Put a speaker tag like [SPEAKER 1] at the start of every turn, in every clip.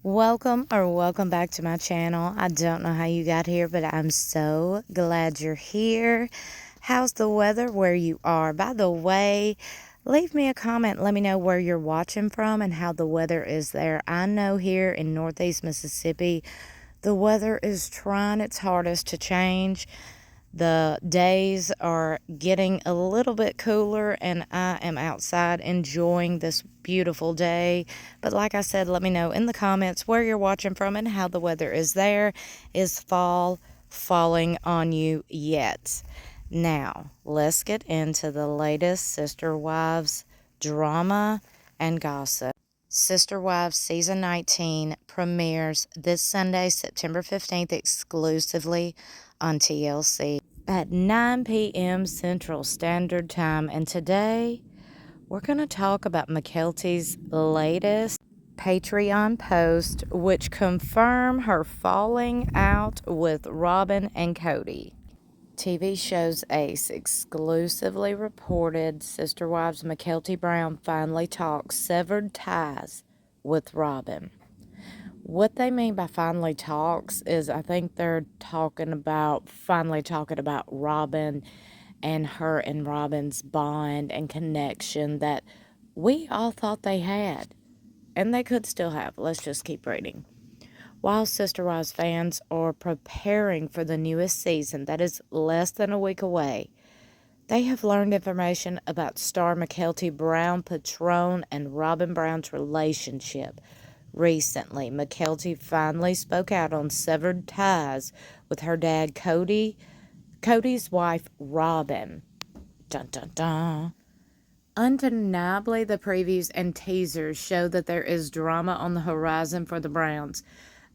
[SPEAKER 1] Welcome back to my channel. I don't know how you got here, but I'm so glad you're here. How's the weather where you are? By the way, leave me a comment. Let me know where you're watching from and how the weather is there. I know here in Northeast Mississippi, the weather is trying its hardest to change. The days are getting a little bit cooler, and I am outside enjoying this beautiful day. But like I said, let me know in the comments where you're watching from and how the weather is there. Is fall falling on you yet? Now, let's get into the latest Sister Wives drama and gossip. Sister Wives Season 19 premieres this Sunday, September 15th, exclusively on TLC at 9 p.m. Central Standard Time. And today, we're going to talk about Mykelti's latest Patreon post, which confirm her falling out with Robyn and Cody. TV Shows Ace exclusively reported Sister Wives Mykelti Brown finally talks severed ties with Robyn. What they mean by finally talks is I think they're finally talking about Robyn and her and Robyn's bond and connection that we all thought they had. And they could still have. Let's just keep reading. While Sister Wives fans are preparing for the newest season that is less than a week away, they have learned information about star Mykelti Padron and Robyn Brown's relationship. Recently, Mykelti finally spoke out on severed ties with her dad, Cody's wife, Robyn. Dun, dun, dun. Undeniably, the previews and teasers show that there is drama on the horizon for the Browns.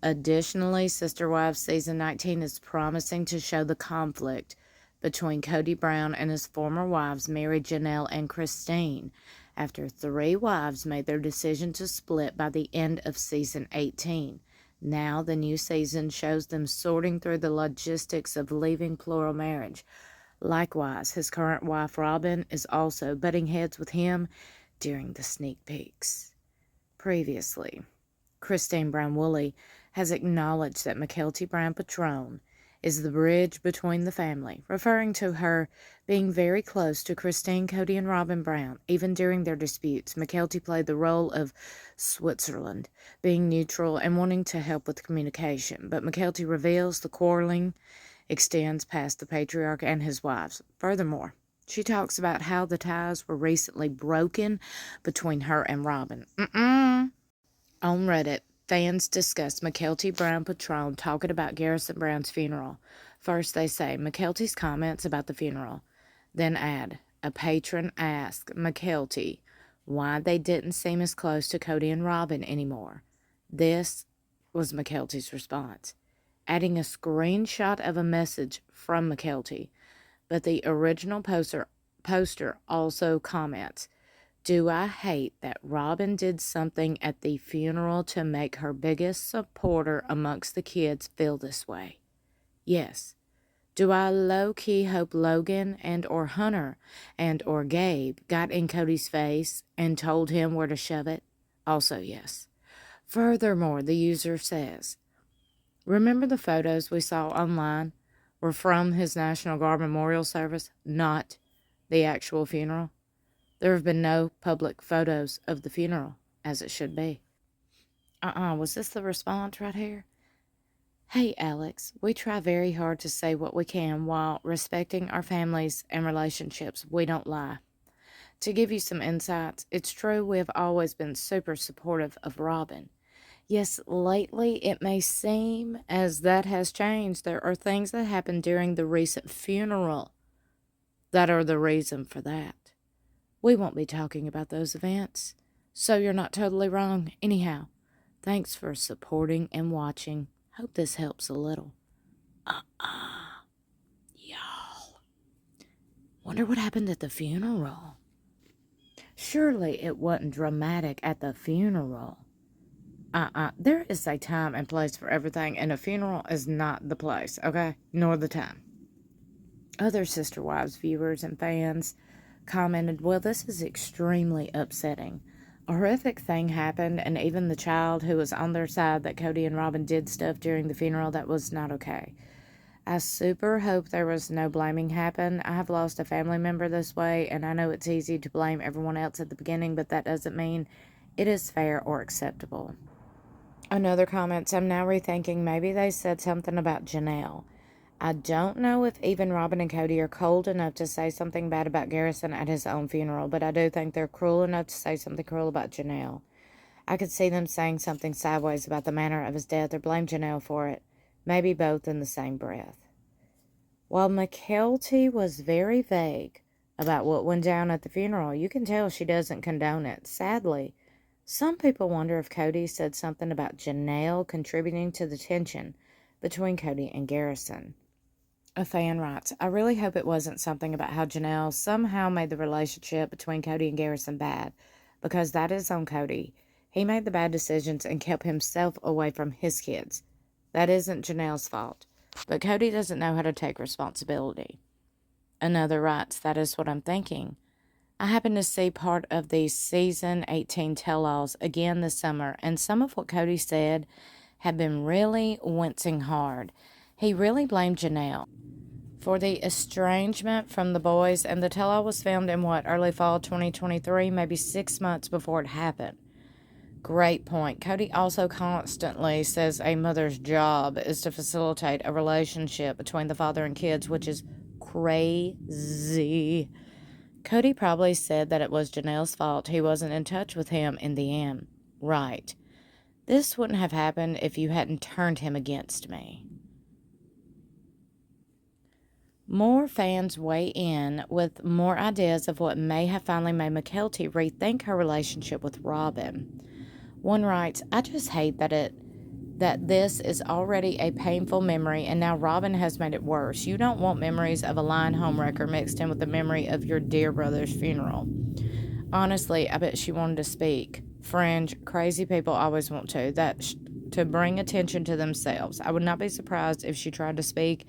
[SPEAKER 1] Additionally, Sister Wives Season 19 is promising to show the conflict between Cody Brown and his former wives, Mary Janelle and Christine, after 3 wives made their decision to split by the end of Season 18. Now, the new season shows them sorting through the logistics of leaving plural marriage. Likewise, his current wife, Robyn, is also butting heads with him during the sneak peeks. Previously, Christine Brown-Woolley has acknowledged that Mykelti Padron is the bridge between the family, referring to her being very close to Christine, Cody, and Robyn Brown. Even during their disputes, Mykelti played the role of Switzerland, being neutral and wanting to help with communication. But Mykelti reveals the quarreling extends past the patriarch and his wives. Furthermore, she talks about how the ties were recently broken between her and Robyn. On Reddit, fans discuss Mykelti Padron talking about Garrison Brown's funeral. First, they say Mykelti's comments about the funeral. Then add, a patron asked Mykelti why they didn't seem as close to Cody and Robyn anymore. This was Mykelti's response, adding a screenshot of a message from Mykelti. But the original poster also comments, do I hate that Robyn did something at the funeral to make her biggest supporter amongst the kids feel this way? Yes. Do I low-key hope Logan and or Hunter and or Gabe got in Cody's face and told him where to shove it? Also yes. Furthermore, the user says, remember the photos we saw online were from his National Guard memorial service, not the actual funeral? There have been no public photos of the funeral, as it should be. Was this the response right here? Hey, Alex, we try very hard to say what we can while respecting our families and relationships. We don't lie. To give you some insights, it's true we have always been super supportive of Robyn. Yes, lately it may seem as that has changed. There are things that happened during the recent funeral that are the reason for that. We won't be talking about those events, so you're not totally wrong. Anyhow, thanks for supporting and watching. Hope this helps a little. Y'all. Wonder what happened at the funeral. Surely it wasn't dramatic at the funeral. There is a time and place for everything, and a funeral is not the place, okay? Nor the time. Other Sister Wives viewers and fans commented, well, this is extremely upsetting. A horrific thing happened, and even the child who was on their side that Cody and Robyn did stuff during the funeral that was not okay. I super hope there was no blaming happen. I have lost a family member this way, and I know it's easy to blame everyone else at the beginning, but that doesn't mean it is fair or acceptable. Another comment, I'm now rethinking maybe they said something about Janelle. I don't know if even Robyn and Cody are cold enough to say something bad about Garrison at his own funeral, but I do think they're cruel enough to say something cruel about Janelle. I could see them saying something sideways about the manner of his death or blame Janelle for it. Maybe both in the same breath. While Mykelti was very vague about what went down at the funeral, you can tell she doesn't condone it. Sadly, some people wonder if Cody said something about Janelle contributing to the tension between Cody and Garrison. A fan writes, I really hope it wasn't something about how Janelle somehow made the relationship between Cody and Garrison bad, because that is on Cody. He made the bad decisions and kept himself away from his kids. That isn't Janelle's fault, but Cody doesn't know how to take responsibility. Another writes, that is what I'm thinking. I happened to see part of the season 18 tell-alls again this summer, and some of what Cody said have been really wincing hard. He really blamed Janelle for the estrangement from the boys, and the tell-all was filmed in early fall 2023, maybe 6 months before it happened. Great point. Cody also constantly says a mother's job is to facilitate a relationship between the father and kids, which is crazy. Cody probably said that it was Janelle's fault he wasn't in touch with him in the end. Right. This wouldn't have happened if you hadn't turned him against me. More fans weigh in with more ideas of what may have finally made Mykelti rethink her relationship with Robyn. One writes, I just hate that this is already a painful memory and now Robyn has made it worse. You don't want memories of a lying homewrecker mixed in with the memory of your dear brother's funeral. Honestly, I bet she wanted to speak. Fringe, crazy people always want to bring attention to themselves. I would not be surprised if she tried to speak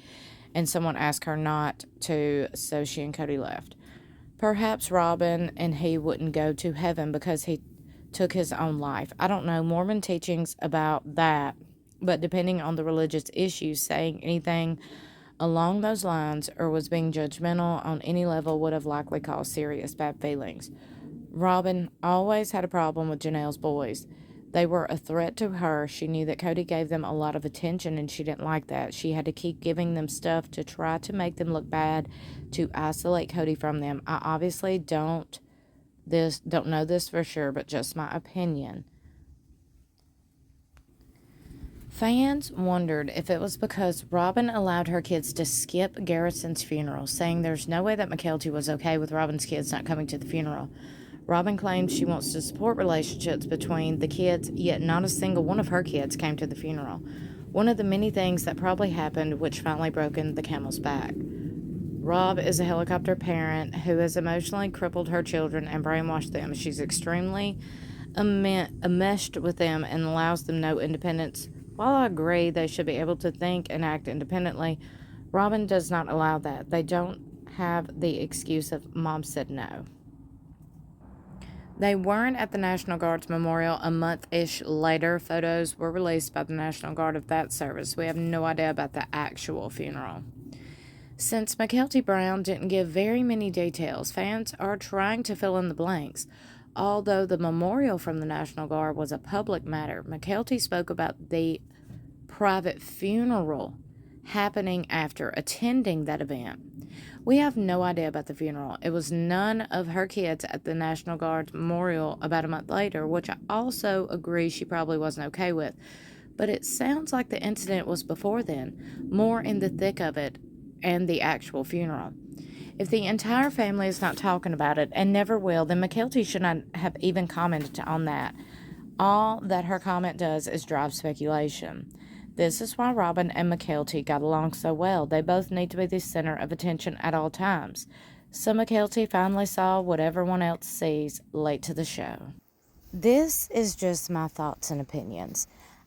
[SPEAKER 1] and someone asked her not to, so she and Cody left. Perhaps Robyn and he wouldn't go to heaven because he took his own life. I don't know Mormon teachings about that, but depending on the religious issues, saying anything along those lines or was being judgmental on any level would have likely caused serious bad feelings. Robyn always had a problem with Janelle's boys. They were a threat to her. She knew that Cody gave them a lot of attention and she didn't like that. She had to keep giving them stuff to try to make them look bad, to isolate Cody from them. I obviously don't know this for sure, but just my opinion. Fans wondered if it was because Robyn allowed her kids to skip Garrison's funeral, saying there's no way that Mykelti was okay with Robyn's kids not coming to the funeral. Robyn claims she wants to support relationships between the kids, yet not a single one of her kids came to the funeral. One of the many things that probably happened which finally broken the camel's back. Rob is a helicopter parent who has emotionally crippled her children and brainwashed them. She's extremely enmeshed with them and allows them no independence. While I agree they should be able to think and act independently, Robyn does not allow that. They don't have the excuse of mom said no. They weren't at the National Guard's memorial a month-ish later. Photos were released by the National Guard of that service. We have no idea about the actual funeral. Since Mykelti Brown didn't give very many details, fans are trying to fill in the blanks. Although the memorial from the National Guard was a public matter, Mykelti spoke about the private funeral happening after attending that event. We have no idea about the funeral. It was none of her kids at the National Guard memorial about a month later, which I also agree she probably wasn't okay with. But it sounds like the incident was before then, more in the thick of it and the actual funeral. If the entire family is not talking about it and never will, then Mykelti should not have even commented on that. All that her comment does is drive speculation. This is why Robyn and Mykelti got along so well. They both need to be the center of attention at all times. So Mykelti finally saw what everyone else sees late to the show. This is just my thoughts and opinions.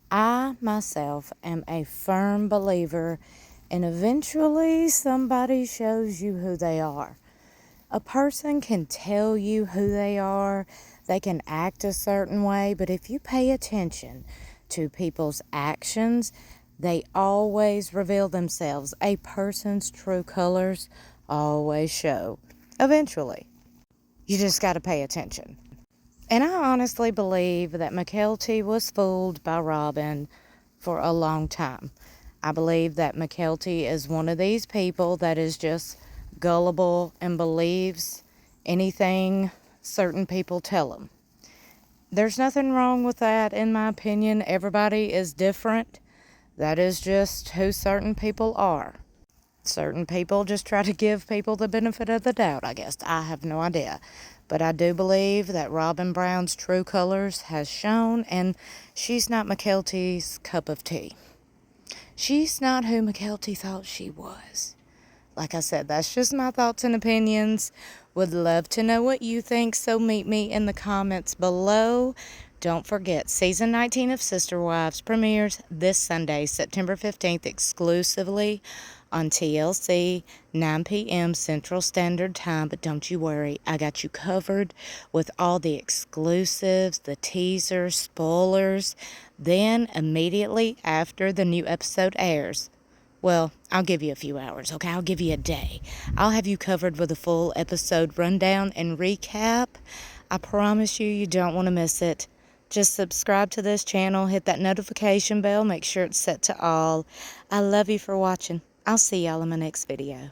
[SPEAKER 1] I, myself, am a firm believer in eventually somebody shows you who they are. A person can tell you who they are They can act a certain way, but if you pay attention to people's actions, they always reveal themselves. A person's true colors always show eventually. You just got to pay attention. And I honestly believe that Mykelti was fooled by Robyn for a long time. I believe that Mykelti is one of these people that is just gullible and believes anything certain people tell them. There's nothing wrong with that, in my opinion. Everybody is different. That is just who certain people are. Certain people just try to give people the benefit of the doubt, I guess. I have no idea. But I do believe that Robyn Brown's true colors has shown, and she's not Mykelti's cup of tea. She's not who Mykelti thought she was. Like I said, that's just my thoughts and opinions. Would love to know what you think, so meet me in the comments below. Don't forget, Season 19 of Sister Wives premieres this Sunday, September 15th, exclusively on TLC, 9 p.m. Central Standard Time. But don't you worry, I got you covered with all the exclusives, the teasers, spoilers. Then, immediately after the new episode airs, well, I'll give you a few hours, okay? I'll give you a day. I'll have you covered with a full episode rundown and recap. I promise you, you don't want to miss it. Just subscribe to this channel, hit that notification bell, make sure it's set to all. I love you for watching. I'll see y'all in my next video.